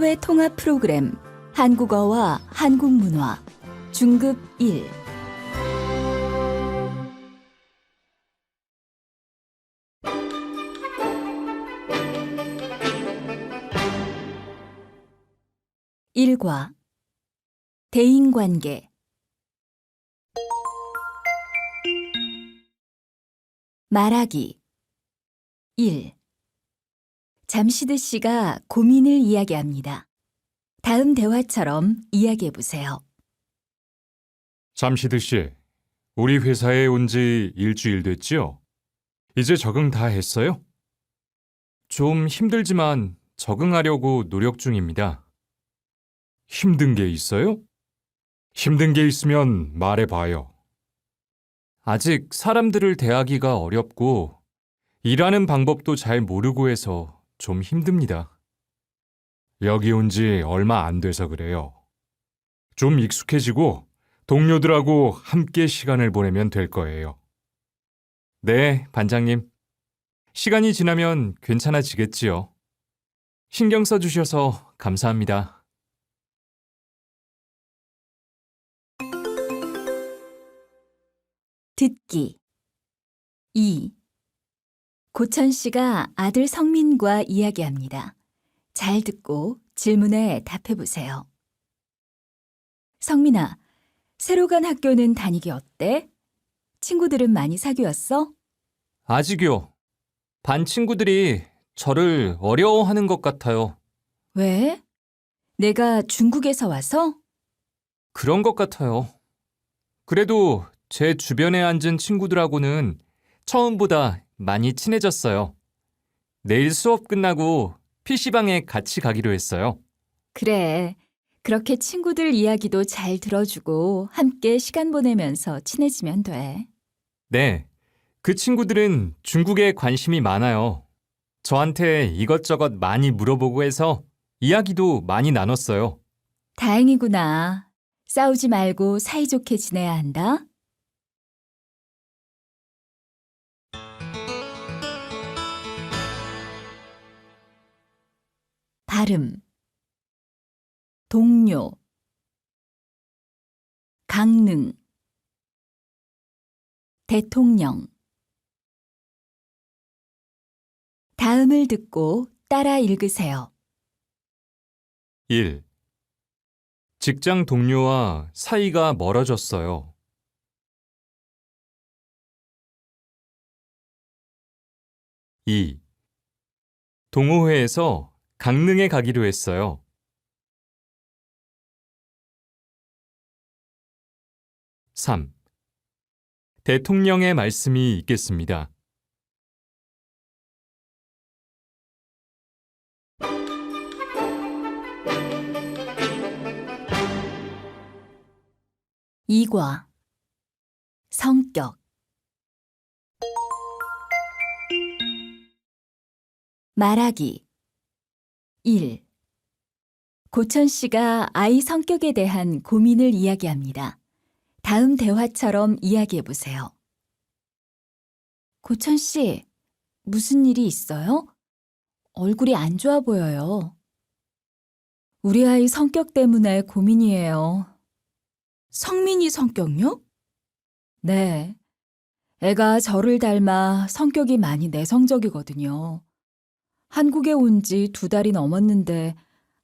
사회 통합 프로그램 한국어와 한국문화 중급 1 1과 대인관계 말하기 1. 잠시드 씨가 고민을 이야기합니다. 다음 대화처럼 이야기해 보세요. 잠시드 씨, 우리 회사에 온 지 일주일 됐지요? 이제 적응 다 했어요? 좀 힘들지만 적응하려고 노력 중입니다. 힘든 게 있어요? 힘든 게 있으면 말해봐요. 아직 사람들을 대하기가 어렵고 일하는 방법도 잘 모르고 해서 좀 힘듭니다. 여기 온 지 얼마 안 돼서 그래요. 좀 익숙해지고 동료들하고 함께 시간을 보내면 될 거예요. 네, 반장님. 시간이 지나면 괜찮아지겠지요. 신경 써주셔서 감사합니다. 듣기 2. 고천 씨가 아들 성민과 이야기합니다. 잘 듣고 질문에 답해 보세요. 성민아, 새로 간 학교는 다니기 어때? 친구들은 많이 사귀었어? 아직요. 반 친구들이 저를 어려워하는 것 같아요. 왜? 내가 중국에서 와서? 그런 것 같아요. 그래도 제 주변에 앉은 친구들하고는 처음보다 많이 친해졌어요. 내일 수업 끝나고 PC방에 같이 가기로 했어요. 그래. 그렇게 친구들 이야기도 잘 들어주고 함께 시간 보내면서 친해지면 돼. 네, 그 친구들은 중국에 관심이 많아요. 저한테 이것저것 많이 물어보고 해서 이야기도 많이 나눴어요. 다행이구나. 싸우지 말고 사이좋게 지내야 한다. 발음 동료 강릉 대통령 다음을 듣고 따라 읽으세요. 1. 직장 동료와 사이가 멀어졌어요. 2. 동호회에서 강릉에 가기로 했어요. 3. 대통령의 말씀이 있겠습니다. 이과 성격 말하기 1. 고천 씨가 아이 성격에 대한 고민을 이야기합니다. 다음 대화처럼 이야기해 보세요. 고천 씨, 무슨 일이 있어요? 얼굴이 안 좋아 보여요. 우리 아이 성격 때문에 고민이에요. 성민이 성격요? 네. 애가 저를 닮아 성격이 많이 내성적이거든요. 한국에 온 지 2달이 넘었는데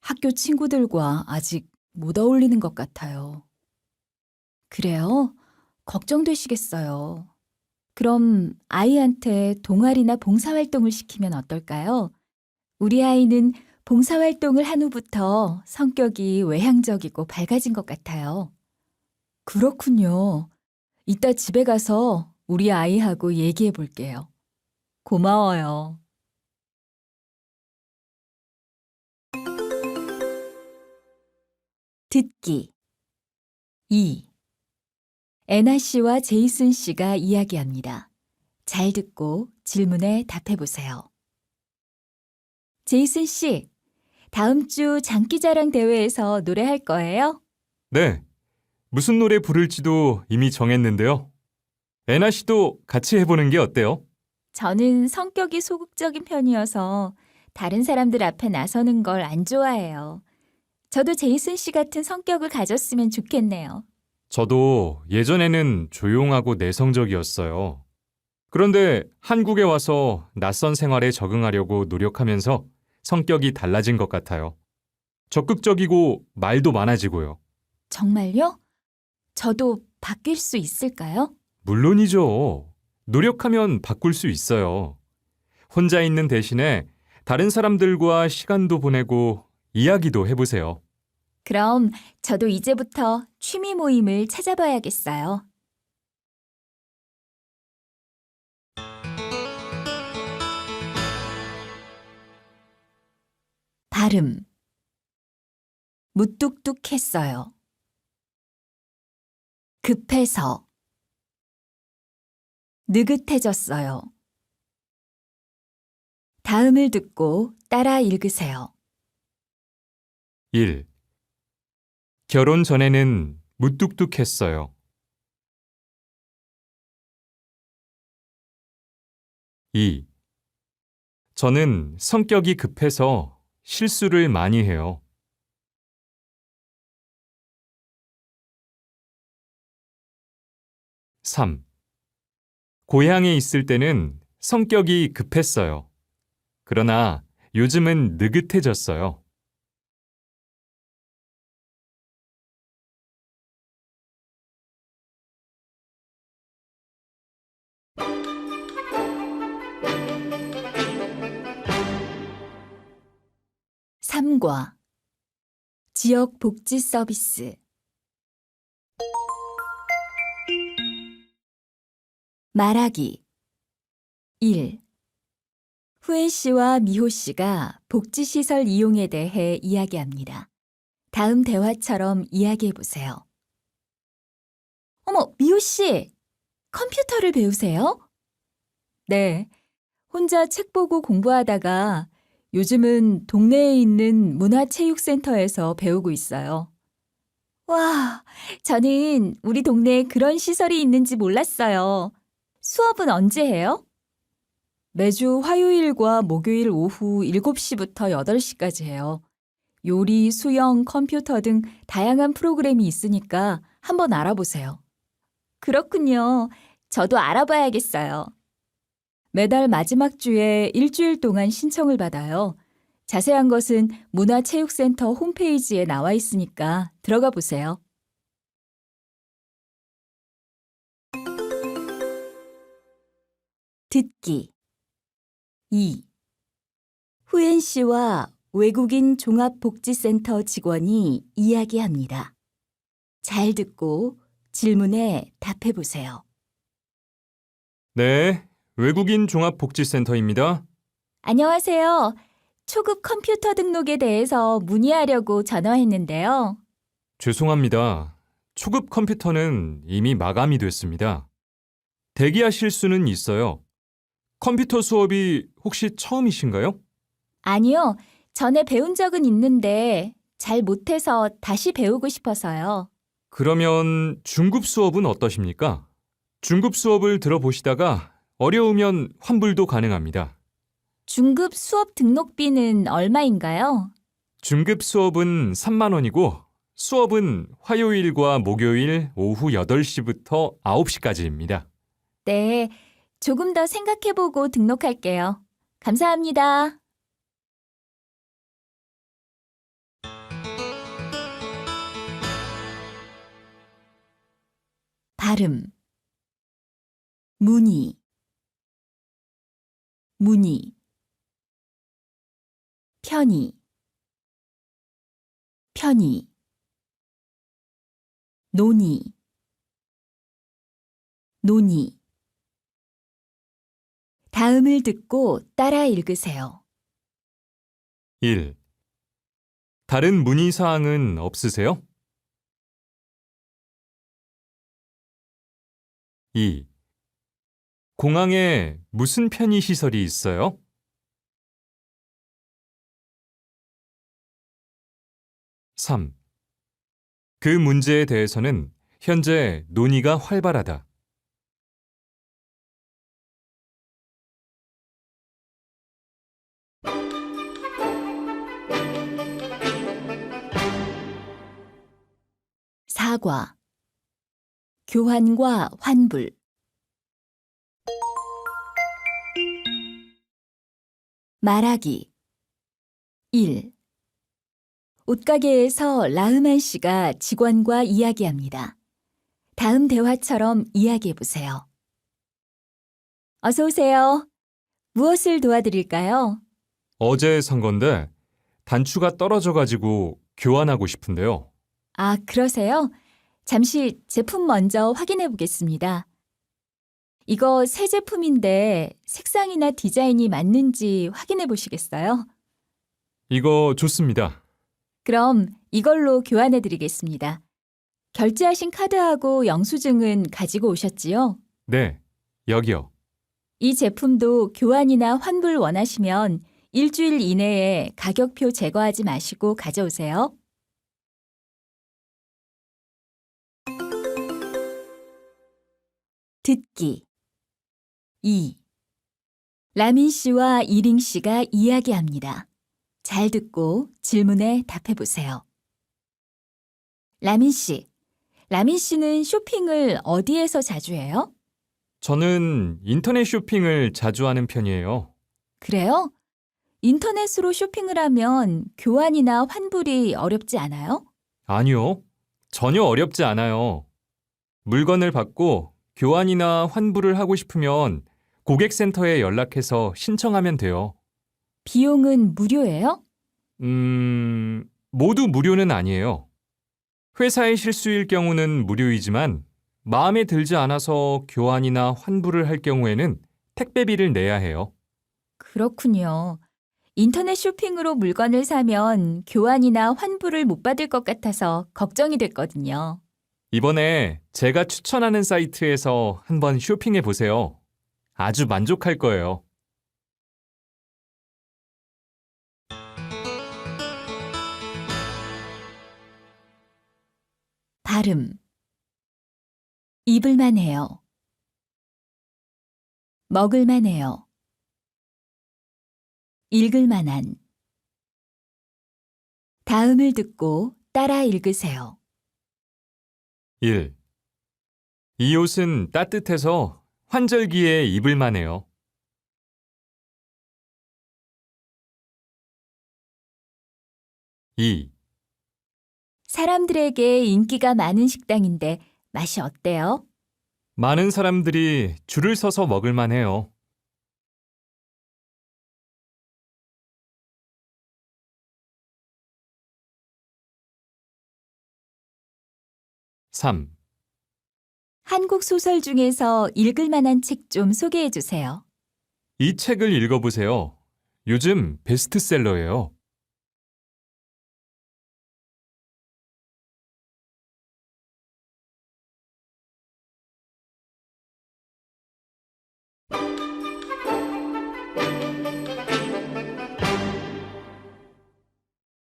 학교 친구들과 아직 못 어울리는 것 같아요. 그래요? 걱정되시겠어요. 그럼 아이한테 동아리나 봉사활동을 시키면 어떨까요? 우리 아이는 봉사활동을 한 후부터 성격이 외향적이고 밝아진 것 같아요. 그렇군요. 이따 집에 가서 우리 아이하고 얘기해 볼게요. 고마워요. 듣기 2. 애나 씨와 제이슨 씨가 이야기합니다. 잘 듣고 질문에 답해 보세요. 제이슨 씨, 다음 주 장기자랑 대회에서 노래할 거예요? 네, 무슨 노래 부를지도 이미 정했는데요. 애나 씨도 같이 해보는 게 어때요? 저는 성격이 소극적인 편이어서 다른 사람들 앞에 나서는 걸 안 좋아해요. 저도 제이슨 씨 같은 성격을 가졌으면 좋겠네요. 저도 예전에는 조용하고 내성적이었어요. 그런데 한국에 와서 낯선 생활에 적응하려고 노력하면서 성격이 달라진 것 같아요. 적극적이고 말도 많아지고요. 정말요? 저도 바뀔 수 있을까요? 물론이죠. 노력하면 바꿀 수 있어요. 혼자 있는 대신에 다른 사람들과 시간도 보내고 이야기도 해보세요. 그럼 저도 이제부터 취미 모임을 찾아봐야겠어요. 발음. 무뚝뚝했어요. 급해서. 느긋해졌어요. 다음을 듣고 따라 읽으세요. 1. 결혼 전에는 무뚝뚝했어요. 2. 저는 성격이 급해서 실수를 많이 해요. 3. 고향에 있을 때는 성격이 급했어요. 그러나 요즘은 느긋해졌어요. 삼과 지역 복지 서비스. 말하기. 1. 후엔 씨와 미호 씨가 복지시설 이용에 대해 이야기합니다. 다음 대화처럼 이야기해 보세요. 어머, 미호 씨! 컴퓨터를 배우세요? 네. 혼자 책 보고 공부하다가 요즘은 동네에 있는 문화체육센터에서 배우고 있어요. 와, 저는 우리 동네에 그런 시설이 있는지 몰랐어요. 수업은 언제 해요? 매주 화요일과 목요일 오후 7시부터 8시까지 해요. 요리, 수영, 컴퓨터 등 다양한 프로그램이 있으니까 한번 알아보세요. 그렇군요. 저도 알아봐야겠어요. 매달 마지막 주에 일주일 동안 신청을 받아요. 자세한 것은 문화체육센터 홈페이지에 나와 있으니까 들어가 보세요. 듣기. 2. 후엔 씨와 외국인 종합복지센터 직원이 이야기합니다. 잘 듣고 질문에 답해 보세요. 네, 외국인 종합복지센터입니다. 안녕하세요. 초급 컴퓨터 등록에 대해서 문의하려고 전화했는데요. 죄송합니다. 초급 컴퓨터는 이미 마감이 됐습니다. 대기하실 수는 있어요. 컴퓨터 수업이 혹시 처음이신가요? 아니요. 전에 배운 적은 있는데 잘 못해서 다시 배우고 싶어서요. 그러면 중급 수업은 어떠십니까? 중급 수업을 들어보시다가 어려우면 환불도 가능합니다. 중급 수업 등록비는 얼마인가요? 중급 수업은 3만 원이고 수업은 화요일과 목요일 오후 8시부터 9시까지입니다. 네, 조금 더 생각해보고 등록할게요. 감사합니다. 발음. 문의. 문의. 편의. 편의. 논의. 논의. 다음을 듣고 따라 읽으세요. 1. 다른 문의 사항은 없으세요? 2. 공항에 무슨 편의 시설이 있어요? 3. 그 문제에 대해서는 현재 논의가 활발하다. 사과, 교환과 환불. 말하기. 1. 옷가게에서 라흐만 씨가 직원과 이야기합니다. 다음 대화처럼 이야기해 보세요. 어서 오세요. 무엇을 도와드릴까요? 어제 산 건데 단추가 떨어져가지고 교환하고 싶은데요. 아, 그러세요? 잠시 제품 먼저 확인해 보겠습니다. 이거 새 제품인데 색상이나 디자인이 맞는지 확인해 보시겠어요? 이거 좋습니다. 그럼 이걸로 교환해 드리겠습니다. 결제하신 카드하고 영수증은 가지고 오셨지요? 네, 여기요. 이 제품도 교환이나 환불 원하시면 일주일 이내에 가격표 제거하지 마시고 가져오세요. 듣기. 2. 라민 씨와 이링 씨가 이야기합니다. 잘 듣고 질문에 답해 보세요. 라민 씨는 쇼핑을 어디에서 자주 해요? 저는 인터넷 쇼핑을 자주 하는 편이에요. 그래요? 인터넷으로 쇼핑을 하면 교환이나 환불이 어렵지 않아요? 아니요, 전혀 어렵지 않아요. 물건을 받고 교환이나 환불을 하고 싶으면 고객센터에 연락해서 신청하면 돼요. 비용은 무료예요? 모두 무료는 아니에요. 회사의 실수일 경우는 무료이지만 마음에 들지 않아서 교환이나 환불을 할 경우에는 택배비를 내야 해요. 그렇군요. 인터넷 쇼핑으로 물건을 사면 교환이나 환불을 못 받을 것 같아서 걱정이 됐거든요. 이번에 제가 추천하는 사이트에서 한번 쇼핑해 보세요. 아주 만족할 거예요. 발음. 입을만 해요. 먹을만 해요. 읽을만한. 다음을 듣고 따라 읽으세요. 1. 이 옷은 따뜻해서 환절기에 입을 만해요. 2. 사람들에게 인기가 많은 식당인데 맛이 어때요? 많은 사람들이 줄을 서서 먹을 만해요. 3. 한국 소설 중에서 읽을 만한 책 좀 소개해 주세요. 이 책을 읽어보세요. 요즘 베스트셀러예요.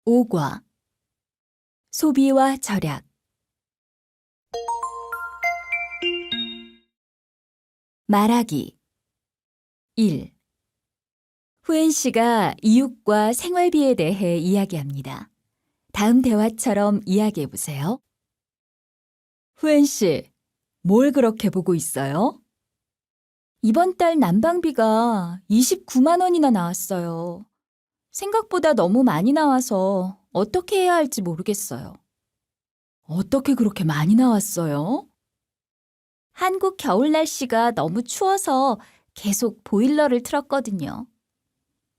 5과 소비와 절약. 말하기. 1. 후엔 씨가 이웃과 생활비에 대해 이야기합니다. 다음 대화처럼 이야기해 보세요. 후엔 씨, 뭘 그렇게 보고 있어요? 이번 달 난방비가 29만 원이나 나왔어요. 생각보다 너무 많이 나와서 어떻게 해야 할지 모르겠어요. 어떻게 그렇게 많이 나왔어요? 한국 겨울 날씨가 너무 추워서 계속 보일러를 틀었거든요.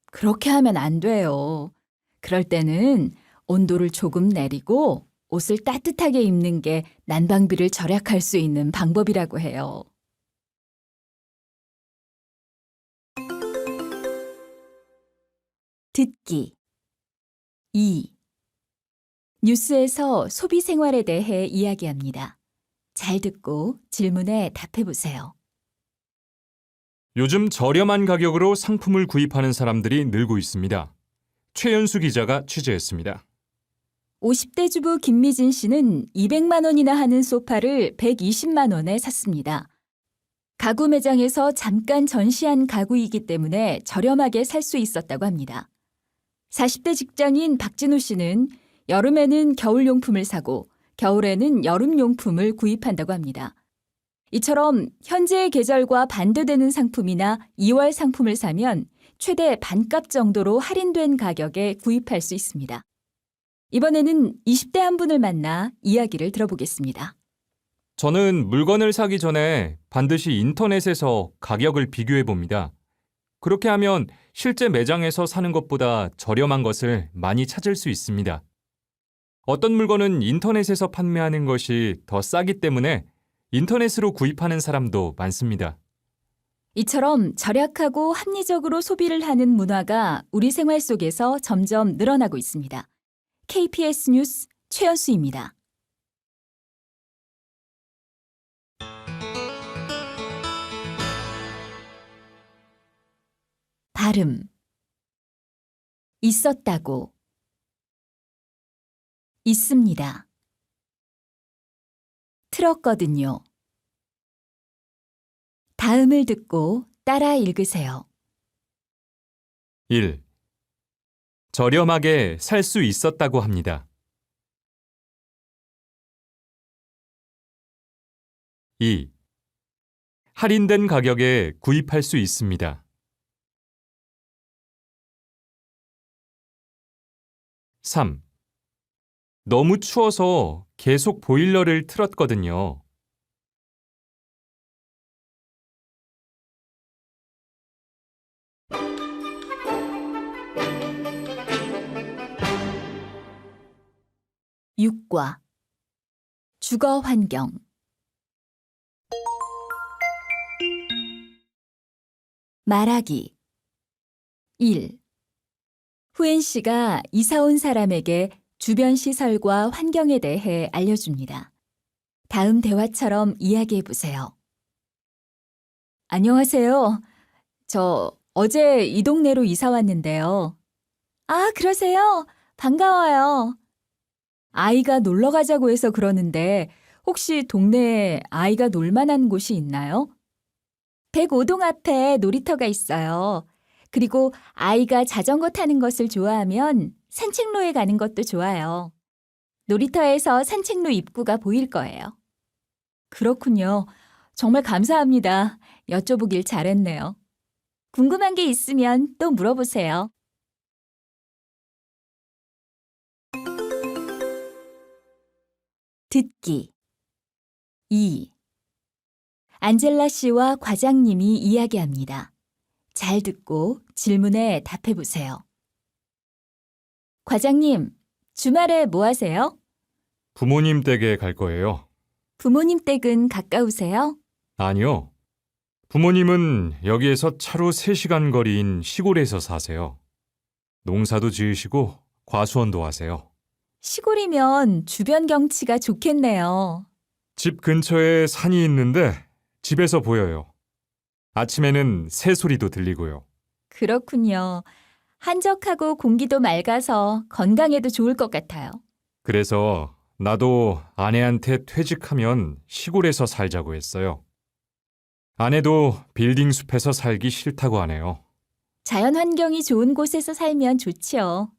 그렇게 하면 안 돼요. 그럴 때는 온도를 조금 내리고 옷을 따뜻하게 입는 게 난방비를 절약할 수 있는 방법이라고 해요. 듣기. 2. 뉴스에서 소비 생활에 대해 이야기합니다. 잘 듣고 질문에 답해 보세요. 요즘 저렴한 가격으로 상품을 구입하는 사람들이 늘고 있습니다. 최연수 기자가 취재했습니다. 50대 주부 김미진 씨는 200만 원이나 하는 소파를 120만 원에 샀습니다. 가구 매장에서 잠깐 전시한 가구이기 때문에 저렴하게 살 수 있었다고 합니다. 40대 직장인 박진우 씨는 여름에는 겨울용품을 사고 겨울에는 여름용품을 구입한다고 합니다. 이처럼 현재의 계절과 반대되는 상품이나 2월 상품을 사면 최대 반값 정도로 할인된 가격에 구입할 수 있습니다. 이번에는 20대 한 분을 만나 이야기를 들어보겠습니다. 저는 물건을 사기 전에 반드시 인터넷에서 가격을 비교해 봅니다. 그렇게 하면 실제 매장에서 사는 것보다 저렴한 것을 많이 찾을 수 있습니다. 어떤 물건은 인터넷에서 판매하는 것이 더 싸기 때문에 인터넷으로 구입하는 사람도 많습니다. 이처럼 절약하고 합리적으로 소비를 하는 문화가 우리 생활 속에서 점점 늘어나고 있습니다. KPS 뉴스 최연수입니다. 발음 있었다고 있습니다. 틀었거든요. 다음을 듣고 따라 읽으세요. 1. 저렴하게 살 수 있었다고 합니다. 2. 할인된 가격에 구입할 수 있습니다. 3. 너무 추워서 계속 보일러를 틀었거든요. 6과 주거 환경 말하기 1. 후엔 씨가 이사 온 사람에게 주변 시설과 환경에 대해 알려줍니다. 다음 대화처럼 이야기해 보세요. 안녕하세요. 저 어제 이 동네로 이사 왔는데요. 아, 그러세요? 반가워요. 아이가 놀러 가자고 해서 그러는데 혹시 동네에 아이가 놀 만한 곳이 있나요? 105동 앞에 놀이터가 있어요. 그리고 아이가 자전거 타는 것을 좋아하면 산책로에 가는 것도 좋아요. 놀이터에서 산책로 입구가 보일 거예요. 그렇군요. 정말 감사합니다. 여쭤보길 잘했네요. 궁금한 게 있으면 또 물어보세요. 듣기 2. 안젤라 씨와 과장님이 이야기합니다. 잘 듣고 질문에 답해 보세요. 과장님, 주말에 뭐 하세요? 부모님 댁에 갈 거예요. 부모님 댁은 가까우세요? 아니요. 부모님은 여기에서 차로 3시간 거리인 시골에서 사세요. 농사도 지으시고 과수원도 하세요. 시골이면 주변 경치가 좋겠네요. 집 근처에 산이 있는데 집에서 보여요. 아침에는 새 소리도 들리고요. 그렇군요. 한적하고 공기도 맑아서 건강에도 좋을 것 같아요. 그래서 나도 아내한테 퇴직하면 시골에서 살자고 했어요. 아내도 빌딩 숲에서 살기 싫다고 하네요. 자연 환경이 좋은 곳에서 살면 좋지요.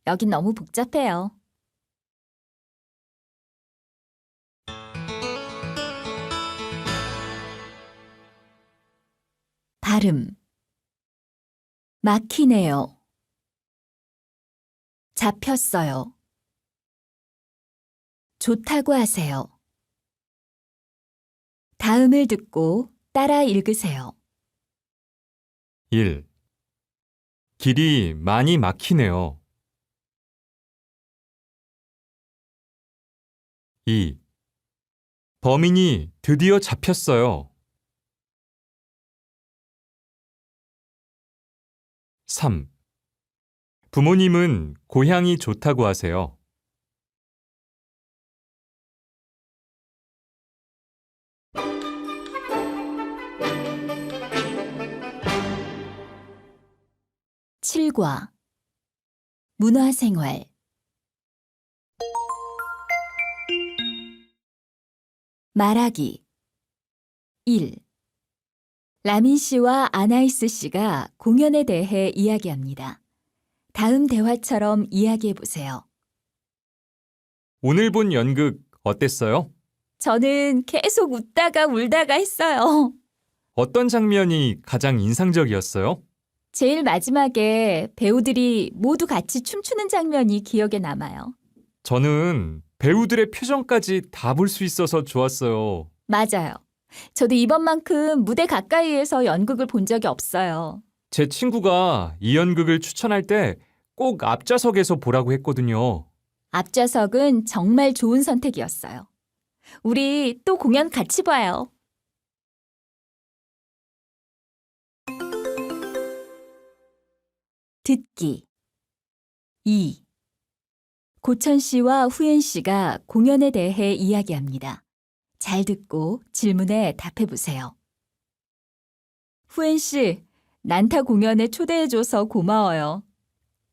여긴 너무 복잡해요. 발음 막히네요. 잡혔어요. 좋다고 하세요. 다음을 듣고 따라 읽으세요. 1. 길이 많이 막히네요. 2. 범인이 드디어 잡혔어요. 3. 부모님은 고향이 좋다고 하세요. 7과 문화생활 말하기 1. 라민 씨와 아나이스 씨가 공연에 대해 이야기합니다. 다음 대화처럼 이야기해 보세요. 오늘 본 연극 어땠어요? 저는 계속 웃다가 울다가 했어요. 어떤 장면이 가장 인상적이었어요? 제일 마지막에 배우들이 모두 같이 춤추는 장면이 기억에 남아요. 저는 배우들의 표정까지 다 볼 수 있어서 좋았어요. 맞아요. 저도 이번만큼 무대 가까이에서 연극을 본 적이 없어요. 제 친구가 이 연극을 추천할 때 꼭 앞좌석에서 보라고 했거든요. 앞좌석은 정말 좋은 선택이었어요. 우리 또 공연 같이 봐요. 듣기 2. 고천 씨와 후엔 씨가 공연에 대해 이야기합니다. 잘 듣고 질문에 답해 보세요. 후엔 씨, 난타 공연에 초대해줘서 고마워요.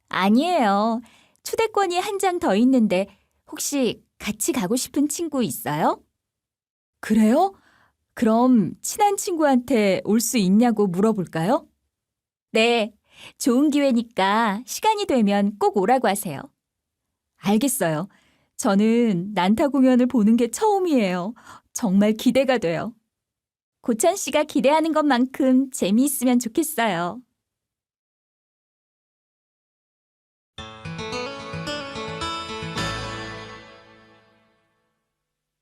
아니에요. 초대권이 한 장 더 있는데 혹시 같이 가고 싶은 친구 있어요? 그래요? 그럼 친한 친구한테 올 수 있냐고 물어볼까요? 네, 좋은 기회니까 시간이 되면 꼭 오라고 하세요. 알겠어요. 저는 난타 공연을 보는 게 처음이에요. 정말 기대가 돼요. 고찬 씨가 기대하는 것만큼 재미있으면 좋겠어요.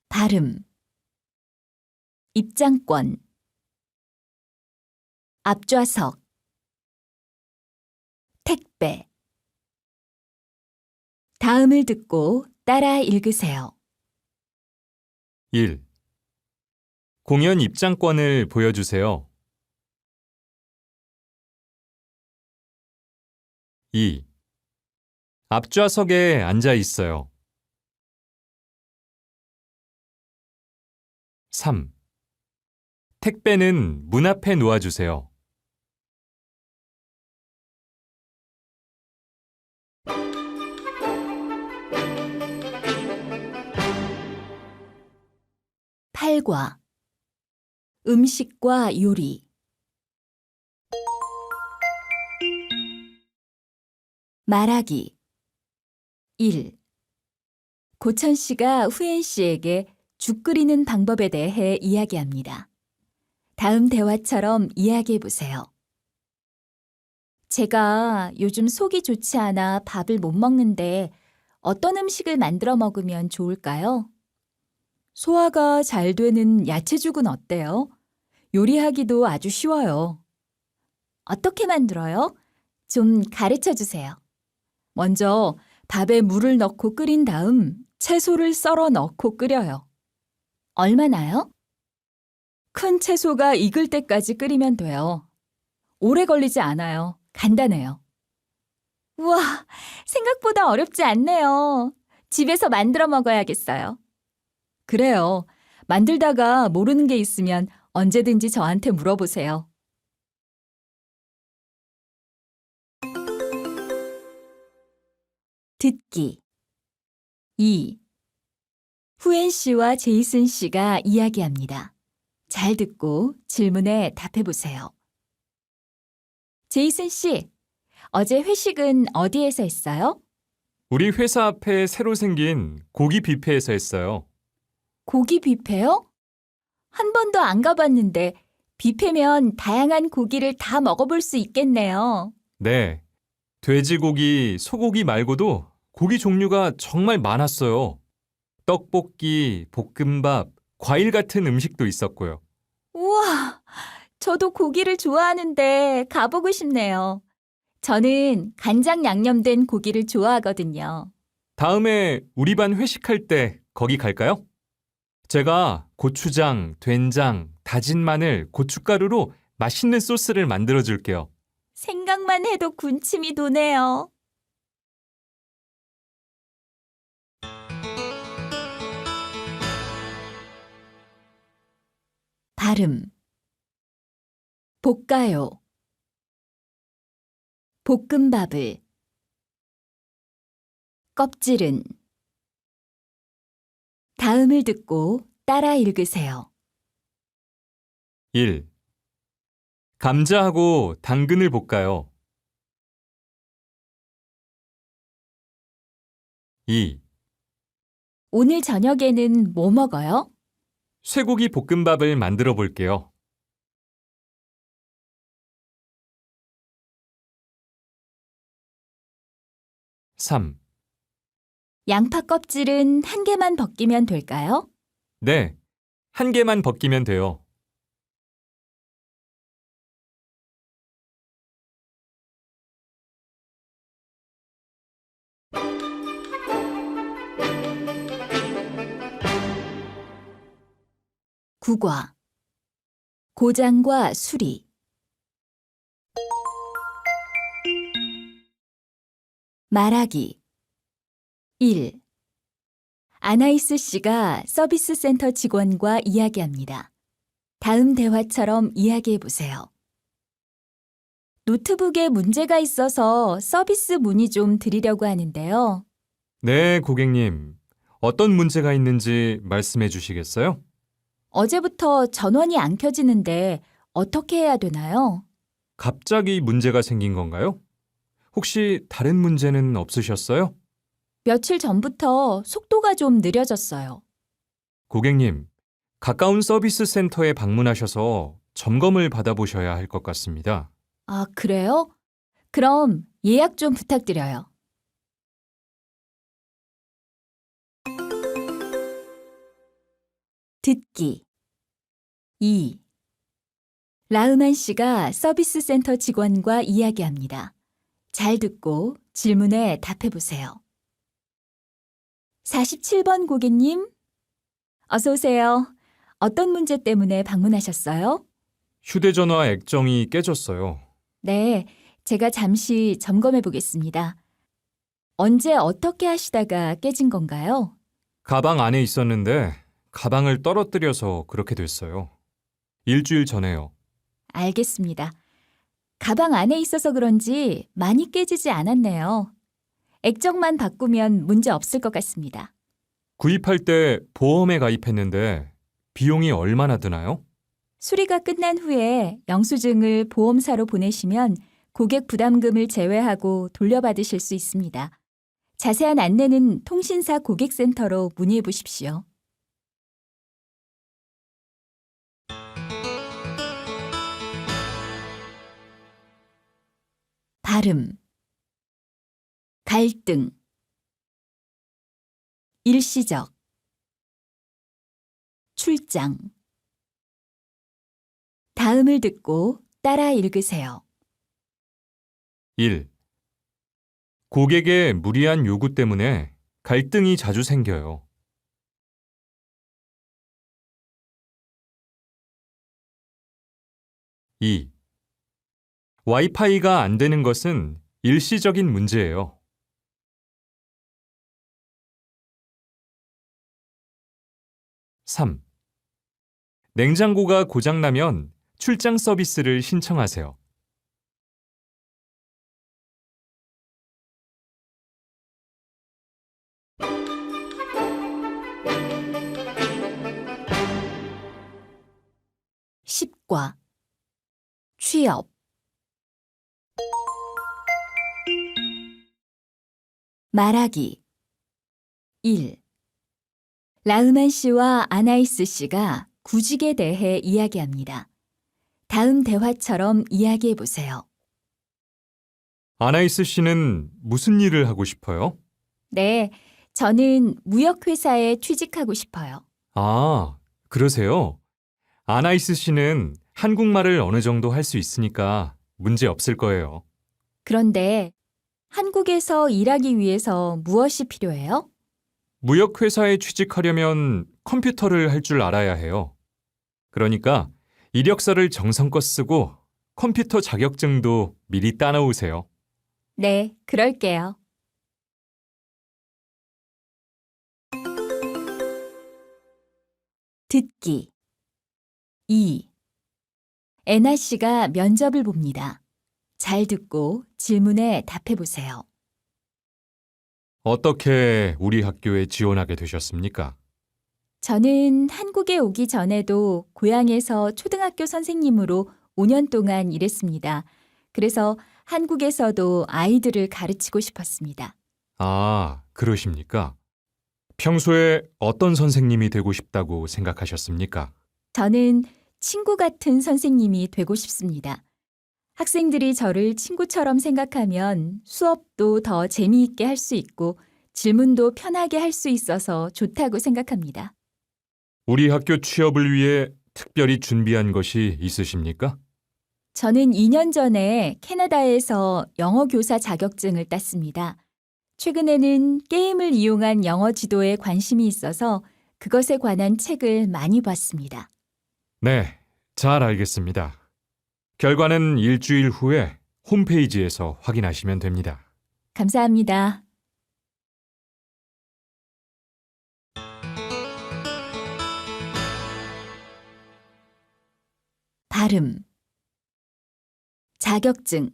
발음 입장권 앞좌석 택배 다음을 듣고 따라 읽으세요. 1. 공연 입장권을 보여주세요. 2. 앞좌석에 앉아 있어요. 3. 택배는 문 앞에 놓아주세요. 8과 음식과 요리 말하기 1. 고천 씨가 후엔 씨에게 죽 끓이는 방법에 대해 이야기합니다. 다음 대화처럼 이야기해 보세요. 제가 요즘 속이 좋지 않아 밥을 못 먹는데 어떤 음식을 만들어 먹으면 좋을까요? 소화가 잘 되는 야채죽은 어때요? 요리하기도 아주 쉬워요. 어떻게 만들어요? 좀 가르쳐 주세요. 먼저 밥에 물을 넣고 끓인 다음 채소를 썰어 넣고 끓여요. 얼마나요? 큰 채소가 익을 때까지 끓이면 돼요. 오래 걸리지 않아요. 간단해요. 우와, 생각보다 어렵지 않네요. 집에서 만들어 먹어야겠어요. 그래요. 만들다가 모르는 게 있으면 언제든지 저한테 물어보세요. 듣기 2. 후엔 씨와 제이슨 씨가 이야기합니다. 잘 듣고 질문에 답해 보세요. 제이슨 씨, 어제 회식은 어디에서 했어요? 우리 회사 앞에 새로 생긴 고기 뷔페에서 했어요. 고기 뷔페요? 한 번도 안 가봤는데 뷔페면 다양한 고기를 다 먹어볼 수 있겠네요. 네. 돼지고기, 소고기 말고도 고기 종류가 정말 많았어요. 떡볶이, 볶음밥, 과일 같은 음식도 있었고요. 우와, 저도 고기를 좋아하는데 가보고 싶네요. 저는 간장 양념된 고기를 좋아하거든요. 다음에 우리 반 회식할 때 거기 갈까요? 제가 고추장, 된장, 다진 마늘, 고춧가루로 맛있는 소스를 만들어 줄게요. 생각만 해도 군침이 도네요. 발음 볶아요. 볶음밥을 껍질은 다음을 듣고 따라 읽으세요. 1. 감자하고 당근을 볶아요. 2. 오늘 저녁에는 뭐 먹어요? 쇠고기 볶음밥을 만들어 볼게요. 3. 양파 껍질은 한 개만 벗기면 될까요? 네, 한 개만 벗기면 돼요. 9과 고장과 수리 말하기 1. 아나이스 씨가 서비스 센터 직원과 이야기합니다. 다음 대화처럼 이야기해 보세요. 노트북에 문제가 있어서 서비스 문의 좀 드리려고 하는데요. 네, 고객님. 어떤 문제가 있는지 말씀해 주시겠어요? 어제부터 전원이 안 켜지는데 어떻게 해야 되나요? 갑자기 문제가 생긴 건가요? 혹시 다른 문제는 없으셨어요? 며칠 전부터 속도가 좀 느려졌어요. 고객님, 가까운 서비스 센터에 방문하셔서 점검을 받아보셔야 할 것 같습니다. 아, 그래요? 그럼 예약 좀 부탁드려요. 듣기 2. 라흐만 씨가 서비스 센터 직원과 이야기합니다. 잘 듣고 질문에 답해 보세요. 47번 고객님, 어서 오세요. 어떤 문제 때문에 방문하셨어요? 휴대전화 액정이 깨졌어요. 네, 제가 잠시 점검해 보겠습니다. 언제 어떻게 하시다가 깨진 건가요? 가방 안에 있었는데 가방을 떨어뜨려서 그렇게 됐어요. 일주일 전에요. 알겠습니다. 가방 안에 있어서 그런지 많이 깨지지 않았네요. 액정만 바꾸면 문제 없을 것 같습니다. 구입할 때 보험에 가입했는데 비용이 얼마나 드나요? 수리가 끝난 후에 영수증을 보험사로 보내시면 고객 부담금을 제외하고 돌려받으실 수 있습니다. 자세한 안내는 통신사 고객센터로 문의해 보십시오. 발음 갈등 일시적 출장 다음을 듣고 따라 읽으세요. 1. 고객의 무리한 요구 때문에 갈등이 자주 생겨요. 2. 와이파이가 안 되는 것은 일시적인 문제예요. 3. 냉장고가 고장나면 출장 서비스를 신청하세요. 10과 취업 말하기 1. 라흐만 씨와 아나이스 씨가 구직에 대해 이야기합니다. 다음 대화처럼 이야기해 보세요. 아나이스 씨는 무슨 일을 하고 싶어요? 네, 저는 무역회사에 취직하고 싶어요. 아, 그러세요? 아나이스 씨는 한국말을 어느 정도 할 수 있으니까 문제 없을 거예요. 그런데 한국에서 일하기 위해서 무엇이 필요해요? 무역회사에 취직하려면 컴퓨터를 할 줄 알아야 해요. 그러니까 이력서를 정성껏 쓰고 컴퓨터 자격증도 미리 따놓으세요. 네, 그럴게요. 듣기 2. 애나 씨가 면접을 봅니다. 잘 듣고 질문에 답해 보세요. 어떻게 우리 학교에 지원하게 되셨습니까? 저는 한국에 오기 전에도 고향에서 초등학교 선생님으로 5년 동안 일했습니다. 그래서 한국에서도 아이들을 가르치고 싶었습니다. 아, 그러십니까? 평소에 어떤 선생님이 되고 싶다고 생각하셨습니까? 저는 친구 같은 선생님이 되고 싶습니다. 학생들이 저를 친구처럼 생각하면 수업도 더 재미있게 할 수 있고 질문도 편하게 할 수 있어서 좋다고 생각합니다. 우리 학교 취업을 위해 특별히 준비한 것이 있으십니까? 저는 2년 전에 캐나다에서 영어 교사 자격증을 땄습니다. 최근에는 게임을 이용한 영어 지도에 관심이 있어서 그것에 관한 책을 많이 봤습니다. 네, 잘 알겠습니다. 결과는 일주일 후에 홈페이지에서 확인하시면 됩니다. 감사합니다. 발음, 자격증,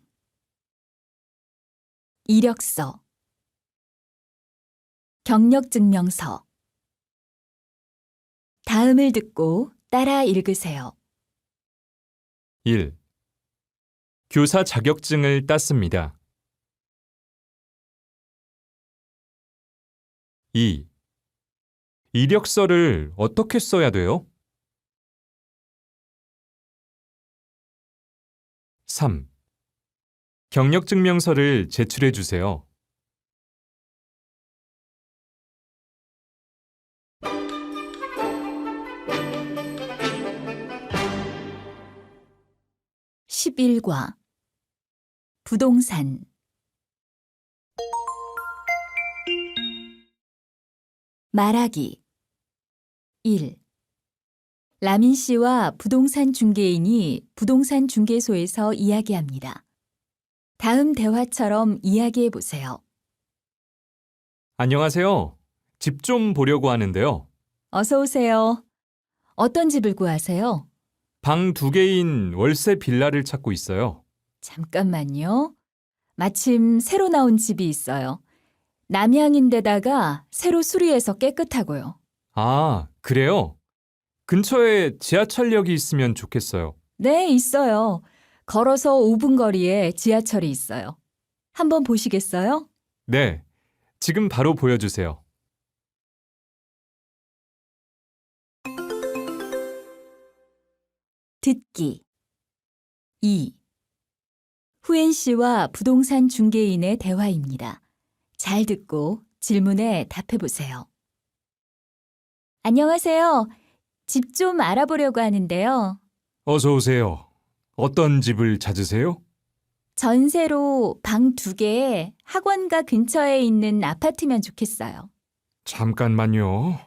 이력서, 경력증명서. 다음을 듣고 따라 읽으세요. 1. 교사 자격증을 땄습니다. 2. 이력서를 어떻게 써야 돼요? 3. 경력증명서를 제출해 주세요. 11과 부동산. 말하기. 1. 라민 씨와 부동산 중개인이 부동산 중개소에서 이야기합니다. 다음 대화처럼 이야기해 보세요. 안녕하세요. 집 좀 보려고 하는데요. 어서 오세요. 어떤 집을 구하세요? 방 2개인 월세 빌라를 찾고 있어요. 잠깐만요. 마침 새로 나온 집이 있어요. 남향인데다가 새로 수리해서 깨끗하고요. 아, 그래요? 근처에 지하철역이 있으면 좋겠어요. 네, 있어요. 걸어서 5분 거리에 지하철이 있어요. 한번 보시겠어요? 네, 지금 바로 보여주세요. 듣기. 2. 후엔 씨와 부동산 중개인의 대화입니다. 잘 듣고 질문에 답해 보세요. 안녕하세요. 집 좀 알아보려고 하는데요. 어서 오세요. 어떤 집을 찾으세요? 전세로 방 2개에 학원가 근처에 있는 아파트면 좋겠어요. 잠깐만요.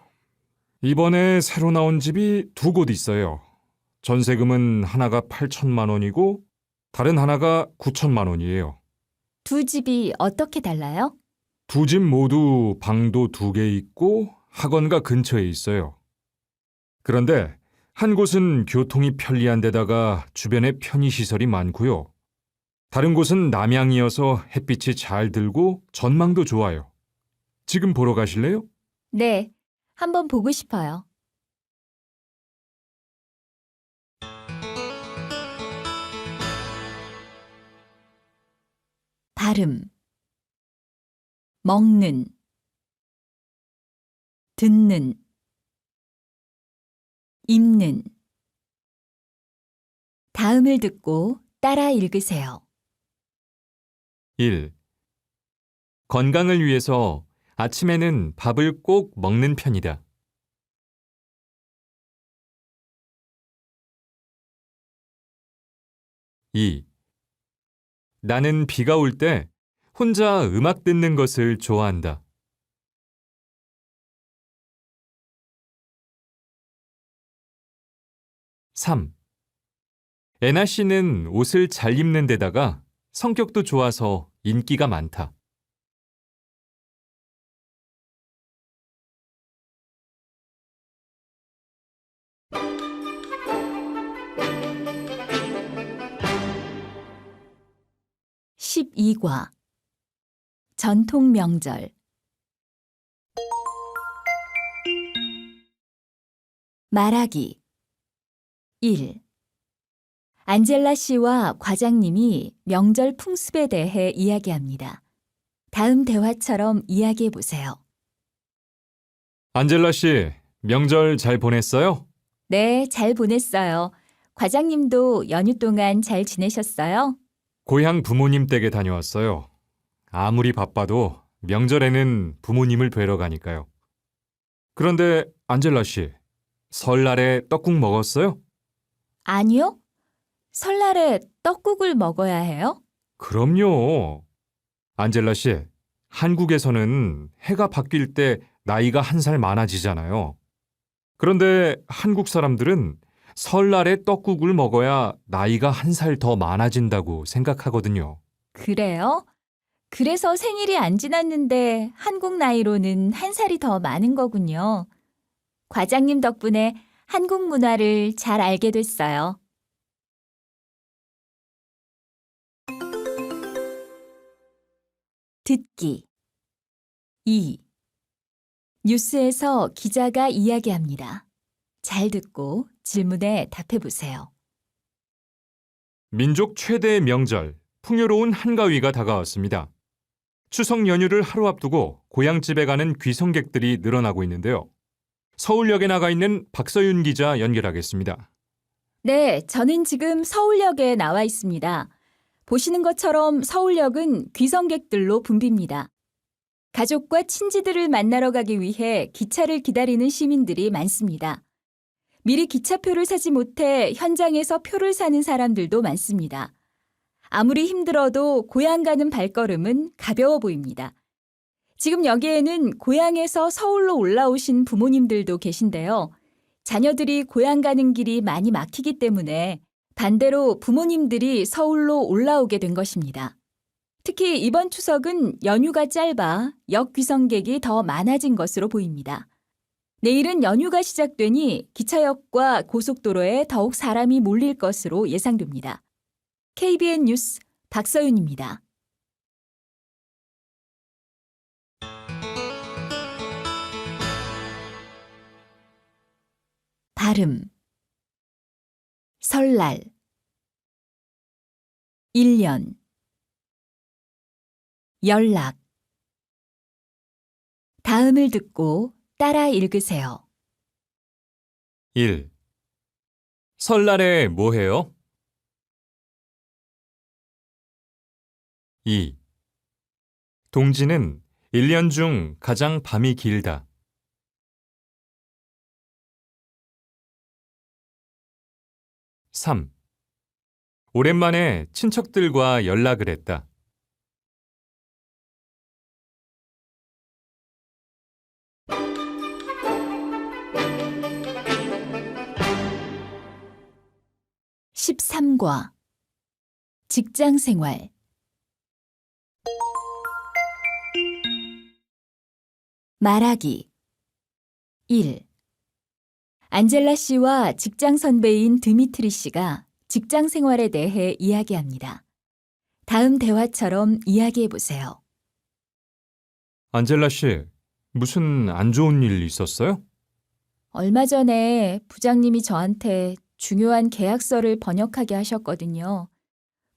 이번에 새로 나온 집이 2곳 있어요. 전세금은 하나가 8천만 원이고 다른 하나가 9천만 원이에요. 두 집이 어떻게 달라요? 두 집 모두 방도 2개 있고 학원가 근처에 있어요. 그런데 한 곳은 교통이 편리한 데다가 주변에 편의시설이 많고요. 다른 곳은 남향이어서 햇빛이 잘 들고 전망도 좋아요. 지금 보러 가실래요? 네, 한번 보고 싶어요. 발음. 먹는, 듣는, 입는. 다음을 듣고 따라 읽으세요. 1. 건강을 위해서 아침에는 밥을 꼭 먹는 편이다. 2. 나는 비가 올 때 혼자 음악 듣는 것을 좋아한다. 3. 애나 씨는 옷을 잘 입는 데다가 성격도 좋아서 인기가 많다. 12과 전통 명절. 말하기. 1. 안젤라 씨와 과장님이 명절 풍습에 대해 이야기합니다. 다음 대화처럼 이야기해 보세요. 안젤라 씨, 명절 잘 보냈어요? 네, 잘 보냈어요. 과장님도 연휴 동안 잘 지내셨어요? 고향 부모님 댁에 다녀왔어요. 아무리 바빠도 명절에는 부모님을 뵈러 가니까요. 그런데 안젤라 씨, 설날에 떡국 먹었어요? 아니요. 설날에 떡국을 먹어야 해요? 그럼요. 안젤라 씨, 한국에서는 해가 바뀔 때 나이가 한 살 많아지잖아요. 그런데 한국 사람들은 설날에 떡국을 먹어야 나이가 한 살 더 많아진다고 생각하거든요. 그래요? 그래서 생일이 안 지났는데 한국 나이로는 한 살이 더 많은 거군요. 과장님 덕분에 한국 문화를 잘 알게 됐어요. 듣기 2. 뉴스에서 기자가 이야기합니다. 잘 듣고 질문에 답해 보세요. 민족 최대의 명절, 풍요로운 한가위가 다가왔습니다. 추석 연휴를 하루 앞두고 고향집에 가는 귀성객들이 늘어나고 있는데요. 서울역에 나가 있는 박서윤 기자 연결하겠습니다. 네, 저는 지금 서울역에 나와 있습니다. 보시는 것처럼 서울역은 귀성객들로 붐빕니다. 가족과 친지들을 만나러 가기 위해 기차를 기다리는 시민들이 많습니다. 미리 기차표를 사지 못해 현장에서 표를 사는 사람들도 많습니다. 아무리 힘들어도 고향 가는 발걸음은 가벼워 보입니다. 지금 여기에는 고향에서 서울로 올라오신 부모님들도 계신데요. 자녀들이 고향 가는 길이 많이 막히기 때문에 반대로 부모님들이 서울로 올라오게 된 것입니다. 특히 이번 추석은 연휴가 짧아 역귀성객이 더 많아진 것으로 보입니다. 내일은 연휴가 시작되니 기차역과 고속도로에 더욱 사람이 몰릴 것으로 예상됩니다. KBN 뉴스 박서윤입니다. 발음 설날 1년 연락 다음을 듣고 따라 읽으세요. 1. 설날에 뭐 해요? 2. 동지는 1년 중 가장 밤이 길다. 3. 오랜만에 친척들과 연락을 했다. 13과 직장 생활 말하기 1. 안젤라 씨와 직장 선배인 드미트리 씨가 직장 생활에 대해 이야기합니다. 다음 대화처럼 이야기해 보세요. 안젤라 씨, 무슨 안 좋은 일 있었어요? 얼마 전에 부장님이 저한테 중요한 계약서를 번역하게 하셨거든요.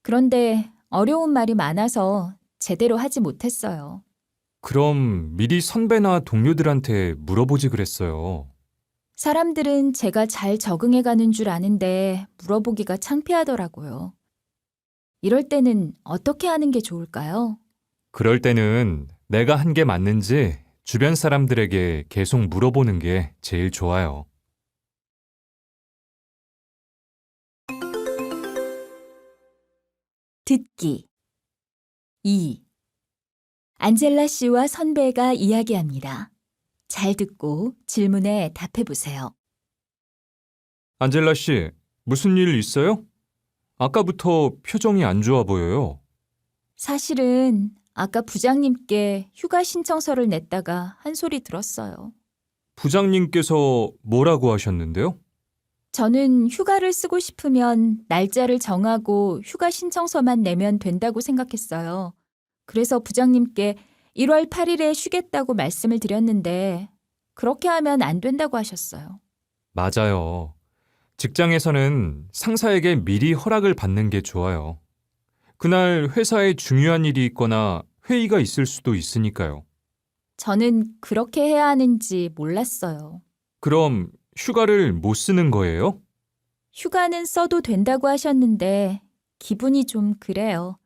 그런데 어려운 말이 많아서 제대로 하지 못했어요. 그럼 미리 선배나 동료들한테 물어보지 그랬어요. 사람들은 제가 잘 적응해 가는 줄 아는데 물어보기가 창피하더라고요. 이럴 때는 어떻게 하는 게 좋을까요? 그럴 때는 내가 한 게 맞는지 주변 사람들에게 계속 물어보는 게 제일 좋아요. 듣기 2. 안젤라 씨와 선배가 이야기합니다. 잘 듣고 질문에 답해 보세요. 안젤라 씨, 무슨 일 있어요? 아까부터 표정이 안 좋아 보여요. 사실은 아까 부장님께 휴가 신청서를 냈다가 한 소리 들었어요. 부장님께서 뭐라고 하셨는데요? 저는 휴가를 쓰고 싶으면 날짜를 정하고 휴가 신청서만 내면 된다고 생각했어요. 그래서 부장님께 1월 8일에 쉬겠다고 말씀을 드렸는데 그렇게 하면 안 된다고 하셨어요. 맞아요. 직장에서는 상사에게 미리 허락을 받는 게 좋아요. 그날 회사에 중요한 일이 있거나 회의가 있을 수도 있으니까요. 저는 그렇게 해야 하는지 몰랐어요. 그럼 휴가를 못 쓰는 거예요? 휴가는 써도 된다고 하셨는데 기분이 좀 그래요.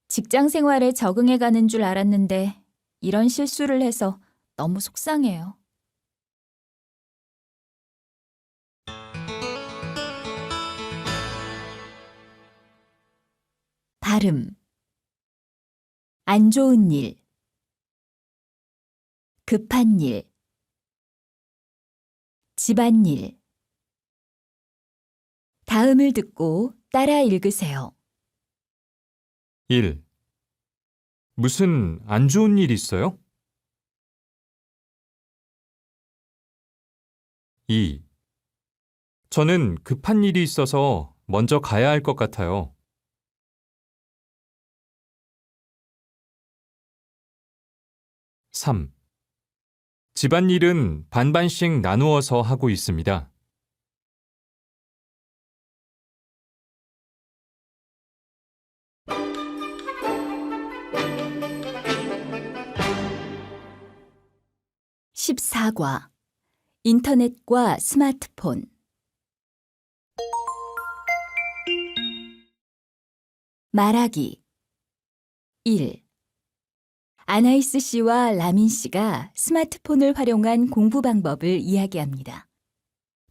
직장 생활에 적응해 가는 줄 알았는데 이런 실수를 해서 너무 속상해요. 발음. 안 좋은 일, 급한 일, 집안일. 다음을 듣고 따라 읽으세요. 1. 무슨 안 좋은 일 있어요? 2. 저는 급한 일이 있어서 먼저 가야 할 것 같아요. 3. 집안일은 반반씩 나누어서 하고 있습니다. 14과 인터넷과 스마트폰. 말하기. 1. 아나이스 씨와 라민 씨가 스마트폰을 활용한 공부 방법을 이야기합니다.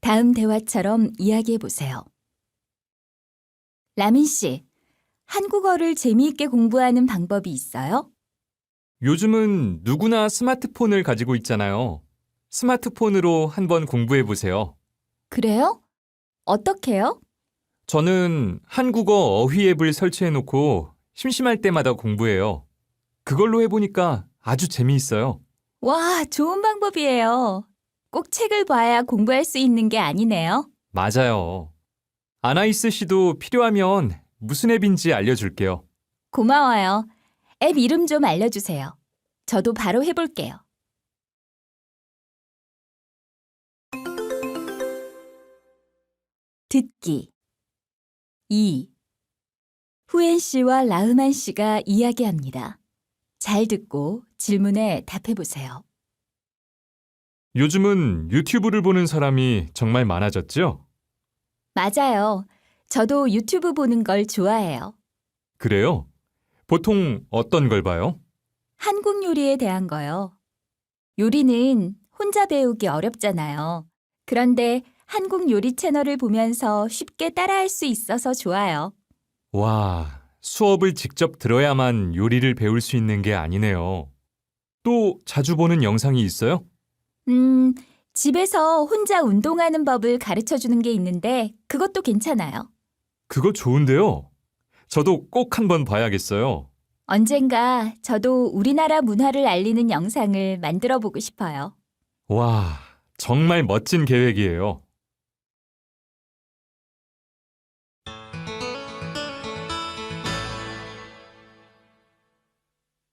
다음 대화처럼 이야기해 보세요. 라민 씨, 한국어를 재미있게 공부하는 방법이 있어요? 요즘은 누구나 스마트폰을 가지고 있잖아요. 스마트폰으로 한번 공부해 보세요. 그래요? 어떻게요? 저는 한국어 어휘 앱을 설치해 놓고 심심할 때마다 공부해요. 그걸로 해보니까 아주 재미있어요. 와, 좋은 방법이에요. 꼭 책을 봐야 공부할 수 있는 게 아니네요. 맞아요. 아나이스 씨도 필요하면 무슨 앱인지 알려줄게요. 고마워요. 앱 이름 좀 알려주세요. 저도 바로 해볼게요. 듣기. 2. 후엔 씨와 라흐만 씨가 이야기합니다. 잘 듣고 질문에 답해 보세요. 요즘은 유튜브를 보는 사람이 정말 많아졌죠? 맞아요. 저도 유튜브 보는 걸 좋아해요. 그래요? 보통 어떤 걸 봐요? 한국 요리에 대한 거요. 요리는 혼자 배우기 어렵잖아요. 그런데 한국 요리 채널을 보면서 쉽게 따라할 수 있어서 좋아요. 와, 수업을 직접 들어야만 요리를 배울 수 있는 게 아니네요. 또 자주 보는 영상이 있어요? 집에서 혼자 운동하는 법을 가르쳐 주는 게 있는데 그것도 괜찮아요. 그거 좋은데요. 저도 꼭 한번 봐야겠어요. 언젠가 저도 우리나라 문화를 알리는 영상을 만들어 보고 싶어요. 와, 정말 멋진 계획이에요.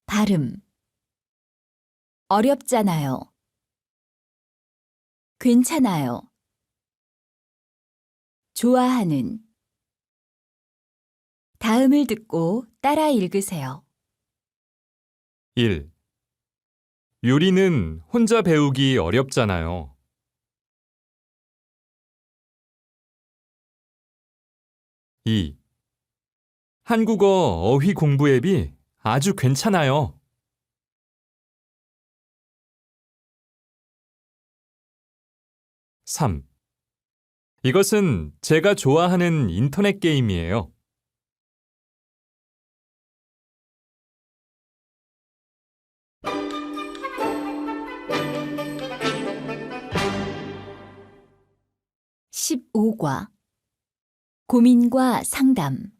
발음. 어렵잖아요. 괜찮아요. 좋아하는. 다음을 듣고 따라 읽으세요. 1. 요리는 혼자 배우기 어렵잖아요. 2. 한국어 어휘 공부 앱이 아주 괜찮아요. 3. 이것은 제가 좋아하는 인터넷 게임이에요. 15과 고민과 상담.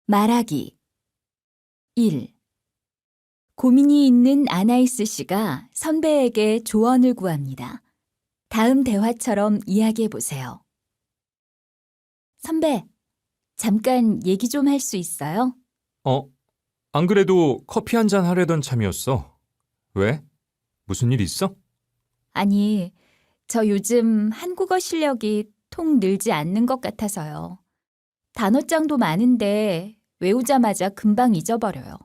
말하기. 1. 고민이 있는 아나이스 씨가 선배에게 조언을 구합니다. 다음 대화처럼 이야기해 보세요. 선배, 잠깐 얘기 좀 할 수 있어요? 안 그래도 커피 한 잔 하려던 참이었어. 왜? 무슨 일 있어? 아니, 저 요즘 한국어 실력이 통 늘지 않는 것 같아서요. 단어장도 많은데 외우자마자 금방 잊어버려요.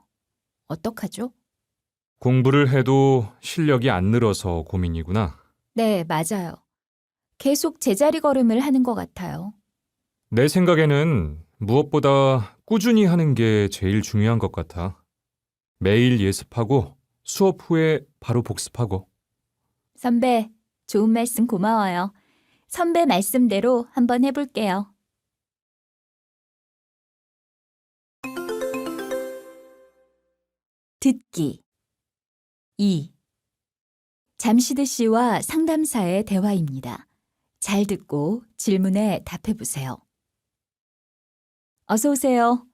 어떡하죠? 공부를 해도 실력이 안 늘어서 고민이구나. 네, 맞아요. 계속 제자리 걸음을 하는 것 같아요. 내 생각에는 무엇보다 꾸준히 하는 게 제일 중요한 것 같아. 매일 예습하고 수업 후에 바로 복습하고. 선배, 좋은 말씀 고마워요. 선배 말씀대로 한번 해볼게요. 듣기 2. 잠시드 씨와 상담사의 대화입니다. 잘 듣고 질문에 답해 보세요. 어서 오세요.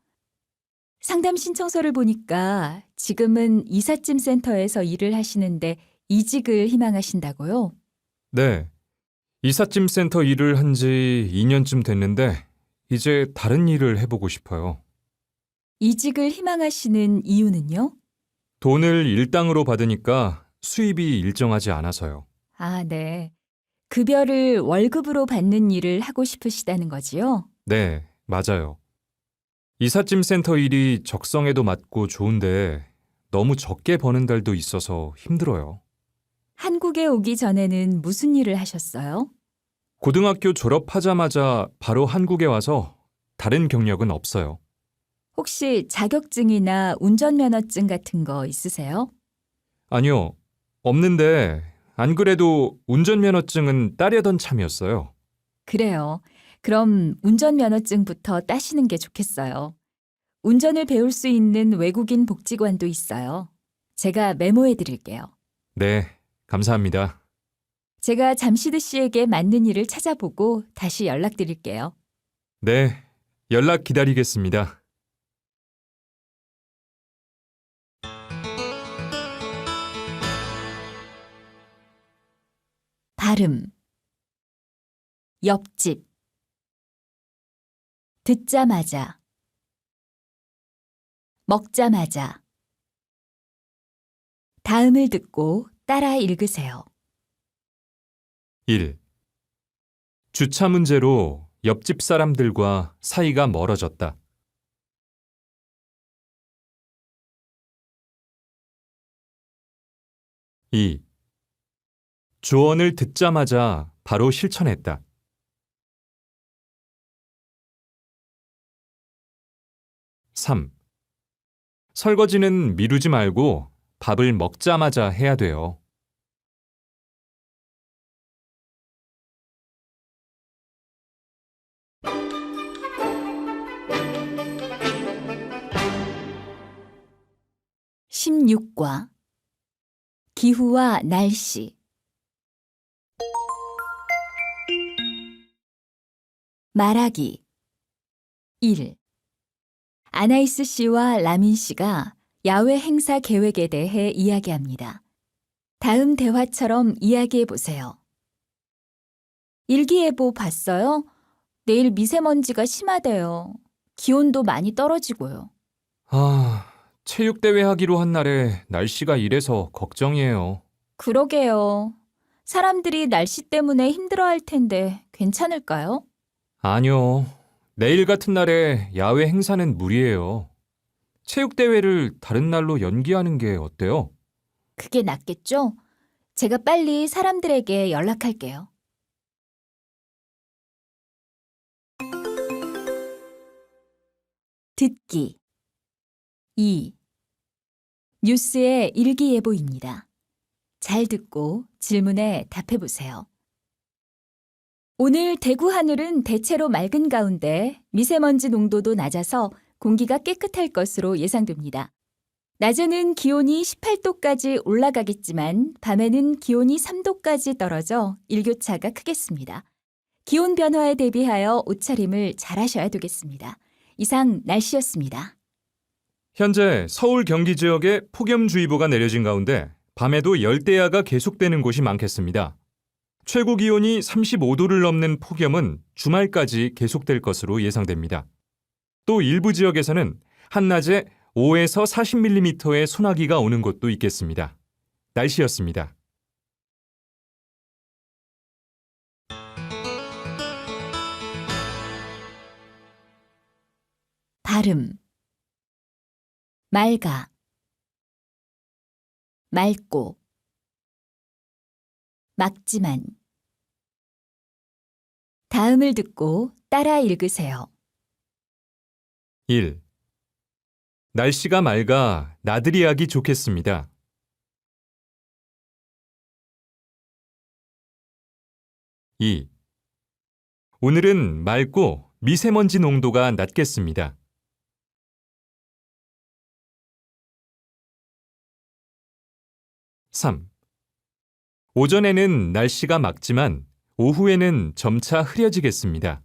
상담 신청서를 보니까 지금은 이삿짐 센터에서 일을 하시는데 이직을 희망하신다고요? 네. 이삿짐 센터 일을 한 지 2년쯤 됐는데 이제 다른 일을 해보고 싶어요. 이직을 희망하시는 이유는요? 돈을 일당으로 받으니까 수입이 일정하지 않아서요. 아, 네. 급여를 월급으로 받는 일을 하고 싶으시다는 거지요? 네, 맞아요. 이삿짐 센터 일이 적성에도 맞고 좋은데 너무 적게 버는 달도 있어서 힘들어요. 한국에 오기 전에는 무슨 일을 하셨어요? 고등학교 졸업하자마자 바로 한국에 와서 다른 경력은 없어요. 혹시 자격증이나 운전면허증 같은 거 있으세요? 아니요, 없는데 안 그래도 운전면허증은 따려던 참이었어요. 그래요. 그럼 운전면허증부터 따시는 게 좋겠어요. 운전을 배울 수 있는 외국인 복지관도 있어요. 제가 메모해 드릴게요. 네, 감사합니다. 제가 잠시드 씨에게 맞는 일을 찾아보고 다시 연락드릴게요. 네, 연락 기다리겠습니다. 발음 옆집 듣자마자 먹자마자 다음을 듣고 따라 읽으세요. 1. 주차 문제로 옆집 사람들과 사이가 멀어졌다. 2. 조언을 듣자마자 바로 실천했다. 3. 설거지는 미루지 말고 밥을 먹자마자 해야 돼요. 16과 기후와 날씨 말하기 1. 아나이스 씨와 라민 씨가 야외 행사 계획에 대해 이야기합니다. 다음 대화처럼 이야기해 보세요. 일기예보 봤어요? 내일 미세먼지가 심하대요. 기온도 많이 떨어지고요. 체육대회 하기로 한 날에 날씨가 이래서 걱정이에요. 그러게요. 사람들이 날씨 때문에 힘들어할 텐데 괜찮을까요? 아니요. 내일 같은 날에 야외 행사는 무리예요. 체육대회를 다른 날로 연기하는 게 어때요? 그게 낫겠죠? 제가 빨리 사람들에게 연락할게요. 듣기 2. 뉴스의 일기예보입니다. 잘 듣고 질문에 답해 보세요. 오늘 대구 하늘은 대체로 맑은 가운데 미세먼지 농도도 낮아서 공기가 깨끗할 것으로 예상됩니다. 낮에는 기온이 18도까지 올라가겠지만 밤에는 기온이 3도까지 떨어져 일교차가 크겠습니다. 기온 변화에 대비하여 옷차림을 잘 하셔야 되겠습니다. 이상 날씨였습니다. 현재 서울 경기 지역에 폭염주의보가 내려진 가운데 밤에도 열대야가 계속되는 곳이 많겠습니다. 최고 기온이 35도를 넘는 폭염은 주말까지 계속될 것으로 예상됩니다. 또 일부 지역에서는 한낮에 5에서 40mm의 소나기가 오는 곳도 있겠습니다. 날씨였습니다. 발음 맑아, 맑고, 막지만. 다음을 듣고 따라 읽으세요. 1. 날씨가 맑아 나들이 하기 좋겠습니다. 2. 오늘은 맑고 미세먼지 농도가 낮겠습니다. 3. 오전에는 날씨가 맑지만 오후에는 점차 흐려지겠습니다.